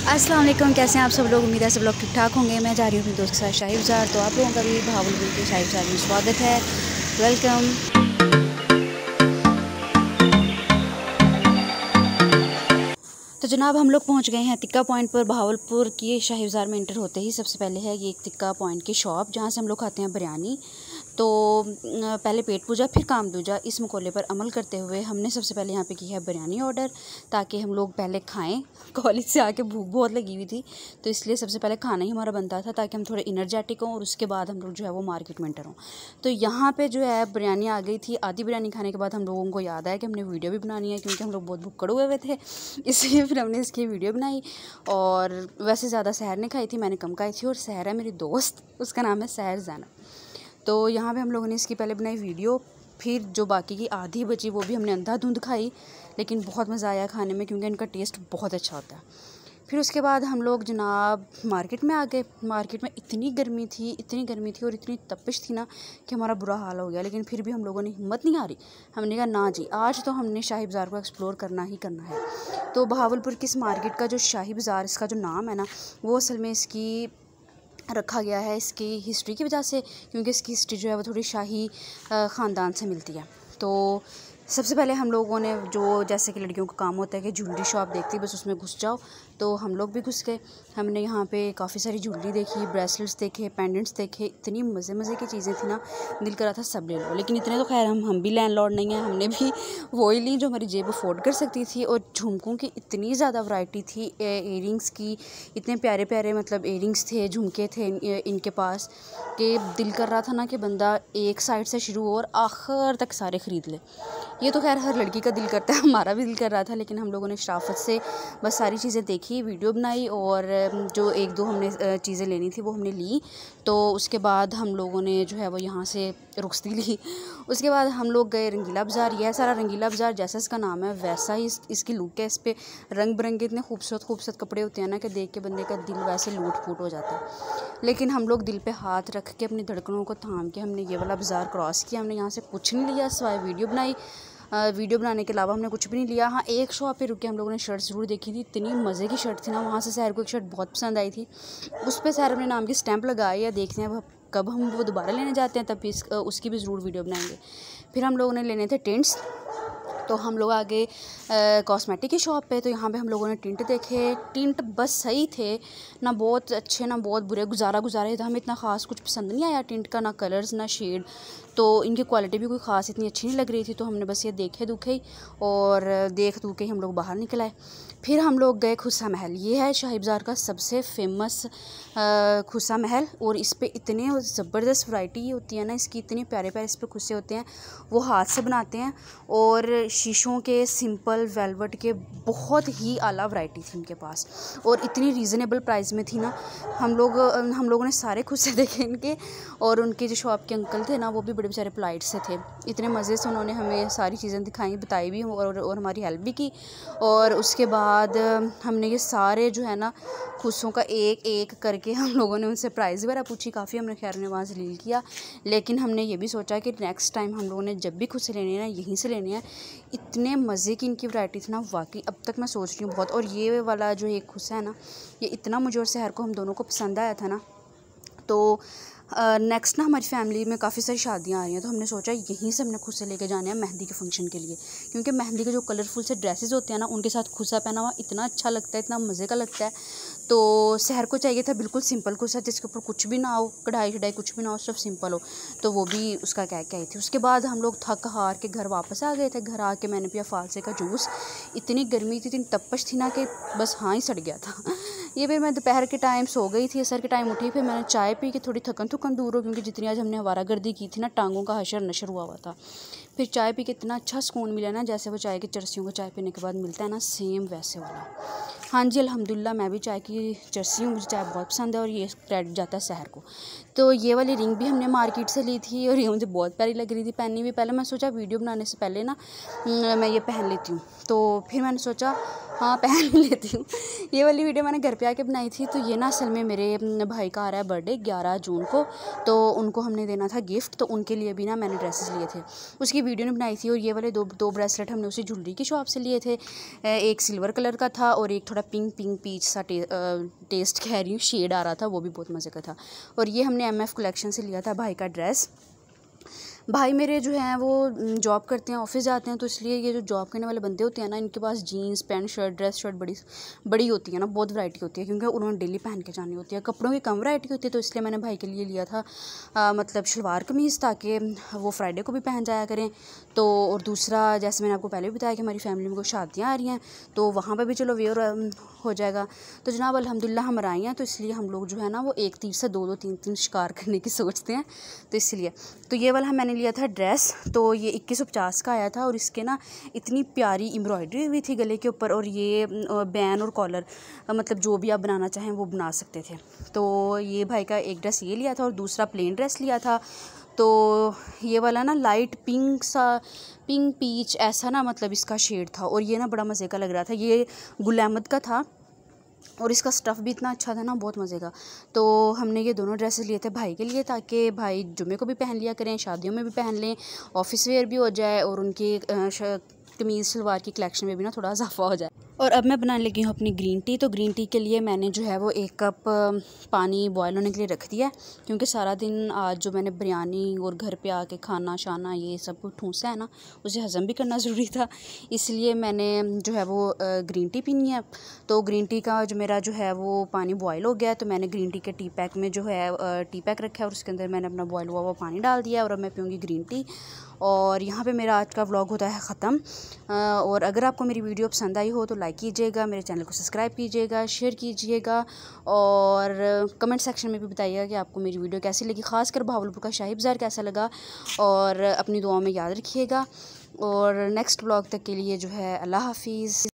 अस्सलाम वालेकुम, कैसे हैं आप सब लोग। उम्मीद है सब लोग ठीक ठाक होंगे। मैं जा रही हूँ अपने दोस्त के साथ शाही बाज़ार। तो आप लोगों का भी भावलपुर के शाही बाज़ार में स्वागत है। वेलकम। तो जनाब हम लोग पहुंच गए हैं तिक्का पॉइंट पर। भावलपुर की शाही बाज़ार में इंटर होते ही सबसे पहले है ये एक तिक्का पॉइंट की शॉप, जहां से हम लोग खाते हैं बिरयानी। तो पहले पेट पूजा फिर काम दूजा, इस मकौले पर अमल करते हुए हमने सबसे पहले यहाँ पे की है बिरयानी ऑर्डर, ताकि हम लोग पहले खाएं। कॉलेज से आके भूख बहुत लगी हुई थी, तो इसलिए सबसे पहले खाना ही हमारा बनता था, ताकि हम थोड़े इनर्जेटिक हों और उसके बाद हम लोग जो है वो मार्केट में इंटर हों। तो यहाँ पर जो है बिरयानी आ गई थी। आधी बिरयानी खाने के बाद हम लोगों को याद आया कि हमने वीडियो भी बनानी है, क्योंकि हम लोग बहुत भुक्कड़ हुए थे, इसलिए फिर हमने इसकी वीडियो बनाई। और वैसे ज़्यादा सहर ने खाई थी, मैंने कम खाई थी। और सहर है मेरी दोस्त, उसका नाम है सहर ज़ैनब। तो यहाँ पे हम लोगों ने इसकी पहले बनाई वीडियो, फिर जो बाकी की आधी बची वो भी हमने अंधाधुंध खाई, लेकिन बहुत मज़ा आया खाने में, क्योंकि इनका टेस्ट बहुत अच्छा होता है। फिर उसके बाद हम लोग जनाब मार्केट में आ गए। मार्केट में इतनी गर्मी थी और इतनी तपिश थी ना कि हमारा बुरा हाल हो गया। लेकिन फिर भी हम लोगों ने हिम्मत नहीं हारी। हमने कहा ना जी, आज तो हमने शाही बाज़ार को एक्सप्लोर करना ही करना है। तो बहावलपुर की इस मार्केट का जो शाही बाज़ार, इसका जो नाम है ना, वो असल में इसकी रखा गया है इसकी हिस्ट्री की वजह से, क्योंकि इसकी हिस्ट्री जो है वो थोड़ी शाही ख़ानदान से मिलती है। तो सबसे पहले हम लोगों ने, जो जैसे कि लड़कियों का काम होता है कि ज्वेलरी शॉप देखती बस उसमें घुस जाओ, तो हम लोग भी घुस गए। हमने यहाँ पे काफ़ी सारी ज्वेलरी देखी, ब्रेसलेट्स देखे, पेंडेंट्स देखे। इतनी मज़े की चीज़ें थी ना, दिल कर रहा था सब ले लो। लेकिन इतने तो खैर हम भी लैंडलॉर्ड नहीं हैं, हमने भी वही ली जो हमारी जेब अफोर्ड कर सकती थी। और झुमकों की इतनी ज़्यादा वैरायटी थी, इयरिंग्स की इतने प्यारे प्यारे मतलब इयरिंग्स थे, झुमके थे इनके पास, कि दिल कर रहा था ना कि बंदा एक साइड से शुरू हो और आखिर तक सारे ख़रीद ले। ये तो खैर हर लड़की का दिल करता है, हमारा भी दिल कर रहा था। लेकिन हम लोगों ने शराफत से बस सारी चीज़ें देखी, वीडियो बनाई, और जो एक दो हमने चीज़ें लेनी थी वो हमने ली। तो उसके बाद हम लोगों ने जो है वो यहाँ से रुखसती ली। उसके बाद हम लोग गए रंगीला बाज़ार। यह सारा रंगीला बाज़ार जैसा इसका नाम है वैसा ही इसकी लुक है। इस पर रंग बिरंगे इतने खूबसूरत कपड़े होते हैं ना, कि देख के बंदे का दिल वैसे लूट फूट हो जाता है। लेकिन हम लोग दिल पे हाथ रख के, अपनी धड़कनों को थाम के, हमने ये वाला बाज़ार क्रॉस किया। हमने यहाँ से कुछ नहीं लिया सिवाय वीडियो बनाई। वीडियो बनाने के अलावा हमने कुछ भी नहीं लिया। हाँ, एक शॉप पे रुके हम लोगों ने शर्ट ज़रूर देखी थी। इतनी मज़े की शर्ट थी ना, वहाँ से सहर को एक शर्ट बहुत पसंद आई थी। उस पर सहर अपने नाम की स्टैंप लगाई है। देखते हैं कब हम वो दोबारा लेने जाते हैं, तब भी उसकी भी ज़रूर वीडियो बनाएंगे। फिर हम लोगों ने लेने थे टिंट्स, तो हम लोग आगे कॉस्मेटिक की शॉप पे। तो यहाँ पे हम लोगों ने टिंट देखे। टिंट बस सही थे, ना बहुत अच्छे ना बहुत बुरे, गुजारा था। हमें इतना ख़ास कुछ पसंद नहीं आया टिंट का, ना कलर्स ना शेड। तो इनकी क्वालिटी भी कोई ख़ास इतनी अच्छी नहीं लग रही थी। तो हमने बस ये देखे दुखे और देख दुखे हम लोग बाहर निकल आए। फिर हम लोग गए खुस्सा महल। ये है शाही बाज़ार का सबसे फेमस खुस्सा महल। और इस पर इतने ज़बरदस्त वैरायटी होती है ना इसकी, इतने प्यारे प्यारे इस पर खुस्से होते हैं, वो हाथ से बनाते हैं। और शीशों के, सिंपल वेलवेट के, बहुत ही आला वैरायटी थी इनके पास, और इतनी रीज़नेबल प्राइस में थी ना। हम लोगों ने सारे खुस्से देखे इनके। और उनके जो शॉप के अंकल थे ना, वो भी बड़े बेचारे पोलाइट से थे। इतने मज़े से उन्होंने हमें सारी चीज़ें दिखाई, बताई भी, और हमारी हेल्प भी की। और उसके बाद हमने ये सारे जो है ना खुस्सों का एक एक करके हम लोगों ने उनसे प्राइस वगैरह पूछी। काफ़ी हमने खैर ने वहाँ से लील किया। लेकिन हमने ये भी सोचा कि नेक्स्ट टाइम हम लोगों ने जब भी खुस्से लेने हैं ना, यहीं से लेने हैं। इतने मज़े की इनकी वैरायटी थी ना, वाकई अब तक मैं सोच रही हूँ बहुत। और ये वाला जो एक खुस्सा है ना, ये इतना मुझे और सहर को, हम दोनों को पसंद आया था ना। तो नेक्स्ट ना हमारी फैमिली में काफ़ी सारी शादियां आ रही हैं, तो हमने सोचा यहीं से हमने खुस्से लेके जाने हैं मेहंदी के फंक्शन के लिए। क्योंकि मेहंदी के जो कलरफुल से ड्रेसेस होते हैं ना, उनके साथ खुस्सा पहना हुआ इतना अच्छा लगता है, इतना मज़े का लगता है। तो सहर को चाहिए था बिल्कुल सिंपल खुस्सा, जिसके ऊपर कुछ भी ना हो, कढ़ाई शढ़ाई कुछ भी ना हो, सिर्फ सिंपल हो। तो वो भी उसका कह के आई थी। उसके बाद हम लोग थक हार के घर वापस आ गए थे। घर आके मैंने पिया फालसे का जूस। इतनी गर्मी थी, इतनी तपश थी ना, कि बस हाँ ही सड़ गया था। ये फिर मैं दोपहर के टाइम सो गई थी, असर के टाइम उठी, फिर मैंने चाय पी कि थोड़ी थकन दूर हो, क्योंकि जितनी आज हमने आवारागर्दी की थी ना, टांगों का हशर नशर हुआ था। फिर चाय पी के इतना अच्छा सुकून मिला ना, जैसे वो चाय की चरसियों को चाय पीने के बाद मिलता है ना, सेम वैसे वाला। हाँ जी, अल्हम्दुलिल्लाह मैं भी चाय की चरसी हूँ, मुझे चाय बहुत पसंद है। और ये क्रेडिट जाता है सहर को। तो ये वाली रिंग भी हमने मार्केट से ली थी, और ये मुझे बहुत प्यारी लग रही थी पहननी भी। पहले मैं सोचा वीडियो बनाने से पहले ना मैं ये पहन लेती हूँ। तो फिर मैंने सोचा हाँ पहन लेती हूँ। ये वाली वीडियो मैंने घर पे आके बनाई थी। तो ये ना असल में मेरे भाई का आ रहा है बर्थडे 11 जून को, तो उनको हमने देना था गिफ्ट। तो उनके लिए भी ना मैंने ड्रेसेस लिए थे। उसकी वीडियो नहीं बनाई थी। और ये वाले दो ब्रेसलेट हमने उसी ज्वेलरी की शॉप से लिए थे। एक सिल्वर कलर का था और एक थोड़ा पिंक पीच सा टेस्ट कह रही हूँ, शेड आ रहा था, वो भी बहुत मज़े का था। और ये हमने MF कलेक्शन से लिया था भाई का ड्रेस। भाई मेरे जो हैं वो जॉब करते हैं, ऑफिस जाते हैं, तो इसलिए ये जो जॉब करने वाले बंदे होते हैं ना, इनके पास jeans pant shirt dress shirt बड़ी होती है ना, बहुत वैरायटी होती है, क्योंकि उन्होंने डेली पहन के जानी होती है। कपड़ों की कम वैरायटी होती है, तो इसलिए मैंने भाई के लिए लिया था मतलब शलवार कमीज़, ताकि वो फ्राइडे को भी पहन जाया करें। तो और दूसरा, जैसे मैंने आपको पहले भी बताया कि हमारी फैमिली में कोई शादियाँ आ रही हैं, तो वहाँ पर भी चलो वेयर हो जाएगा। तो जनाब अल्हम्दुलिल्लाह हम आई हैं, तो इसलिए हम लोग जो है ना वो एक तीर से दो तीन शिकार करने की सोचते हैं, तो इसलिए। तो ये वाला मैंने लिया था ड्रेस, तो ये 2150 का आया था। और इसके ना इतनी प्यारी एम्ब्रॉयडरी हुई थी गले के ऊपर, और ये बैन और कॉलर मतलब जो भी आप बनाना चाहें वो बना सकते थे। तो ये भाई का एक ड्रेस ये लिया था और दूसरा प्लेन ड्रेस लिया था। तो ये वाला ना लाइट पिंक पीच ऐसा ना मतलब इसका शेड था, और ये ना बड़ा मज़े का लग रहा था। ये गुल अहमद का था और इसका स्टफ़ भी इतना अच्छा था ना, बहुत मज़े का। तो हमने ये दोनों ड्रेसेस लिए थे भाई के लिए, ताकि भाई जुमे को भी पहन लिया करें, शादियों में भी पहन लें, ऑफिस वेयर भी हो जाए, और उनकी कमीज़ सलवार की कलेक्शन में भी ना थोड़ा इजाफा हो जाए। और अब मैं बनाने लगी हूँ अपनी ग्रीन टी। तो ग्रीन टी के लिए मैंने जो है वो 1 कप पानी बॉयल होने के लिए रख दिया है, क्योंकि सारा दिन आज जो मैंने बिरयानी और घर पे आके खाना शाना ये सब कुछ ठूंसा है ना, उसे हज़म भी करना ज़रूरी था, इसलिए मैंने जो है वो ग्रीन टी पीनी है। तो ग्रीन टी का जो मेरा जो है वो पानी बॉयल हो गया है, तो मैंने ग्रीन टी के टी पैक में जो है टी पैक रखा है, और उसके अंदर मैंने अपना बॉयल हुआ हुआ पानी डाल दिया, और अब मैं पीऊँगी ग्रीन टी। और यहाँ पे मेरा आज का व्लॉग होता है ख़त्म। और अगर आपको मेरी वीडियो पसंद आई हो तो लाइक कीजिएगा, मेरे चैनल को सब्सक्राइब कीजिएगा, शेयर कीजिएगा, और कमेंट सेक्शन में भी बताइएगा कि आपको मेरी वीडियो कैसी लगी, ख़ासकर भावलपुर का शाही बाज़ार कैसा लगा। और अपनी दुआओं में याद रखिएगा। और नेक्स्ट व्लॉग तक के लिए जो है अल्लाह हाफिज़।